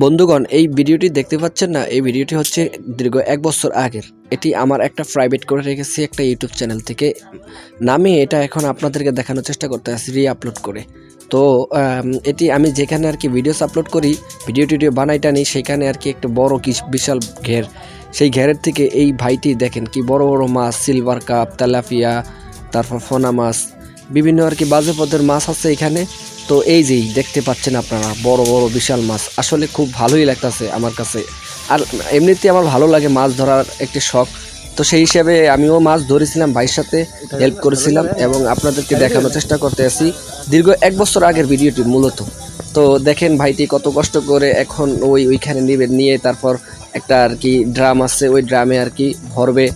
বন্ধুগণ, এই ভিডিওটি দেখতে পাচ্ছেন না? এই ভিডিওটি হচ্ছে দীর্ঘ ১ বছর আগের। এটি আমার একটা প্রাইভেট করে রেখেছি একটা ইউটিউব চ্যানেল থেকে নামিয়ে এটা এখন আপনাদেরকে দেখানোর চেষ্টা করতেছি রি-আপলোড করে। তো এটি আমি যেখানে আরকি ভিডিওস আপলোড করি, ভিডিও বানাই টানি সেখানে আরকি একটা বড় বিশাল ঘের। সেই ঘেরের থেকে এই ভাইটি দেখেন কি বড় মাছ, সিলভার কাপ, তেলাপিয়া, তারপর ফোনা মাছ, বিভিন্ন আরকি বাজে পদের মাছ আছে এখানে। তো এই যেই দেখতে পাচ্ছেন আপনারা বড় বিশাল মাছ, আসলে খুব ভালোই লাগতেছে আমার কাছে। আর এমনিতে আমার ভালো লাগে মাছ ধরার একটি শখ, তো সেই হিসাবে আমিও মাছ ধরেছিলাম, ভাইয়ের সাথে হেল্প করেছিলাম এবং আপনাদেরকে দেখানোর চেষ্টা করতে আছি দীর্ঘ ১ বছর আগের ভিডিওটি মূলত। তো দেখেন ভাইটি কত কষ্ট করে এখন ওইখানে নিয়ে তারপর একটা আর কি ড্রাম আছে, ওই ড্রামে আর কি ভরবে।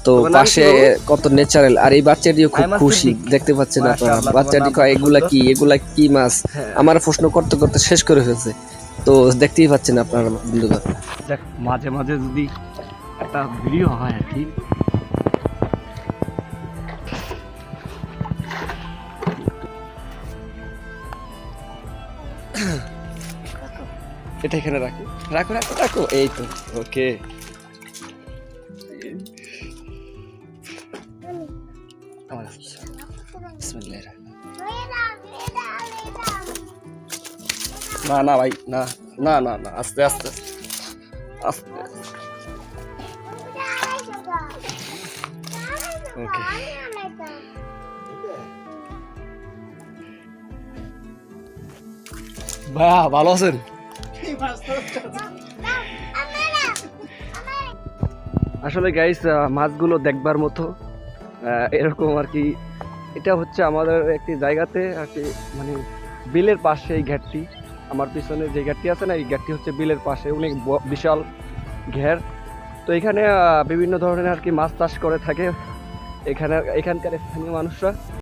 তো পাশে কত ন্যাচারাল, আর এই বাচ্চাটিও খুব খুশি, দেখতে পাচ্ছেন আপনারা। বাচ্চাটি কয় এগুলা কি মাছ, আমার প্রশ্ন করতে করতে শেষ করে ফেলছে। তো দেখতেই পাচ্ছেন আপনারা বন্ধুগণ। দেখ মাঝে মাঝে যদি একটা ভিডিও হয় আর কি, এটা এখানে রাখো রাখো রাখো রাখো, এই তো ওকে। না না ভাই, না না না না, আস্তে আস্তে আস্তে। ওকে, ভাইয়া ভালো আছেন? আসলে গাইস, মাছগুলো দেখবার মতো এরকম আর কি। এটা হচ্ছে আমাদের একটি জায়গাতে আর কি, মানে বিলের পাশে এই ঘাটটি। আমার পিছনে যে ঘাটটি আছে না, এই ঘাটটি হচ্ছে বিলের পাশে, অনেক বিশাল ঘের। তো এখানে বিভিন্ন ধরনের আর কি মাছ চাষ করে থাকে এখানকার স্থানীয় মানুষরা।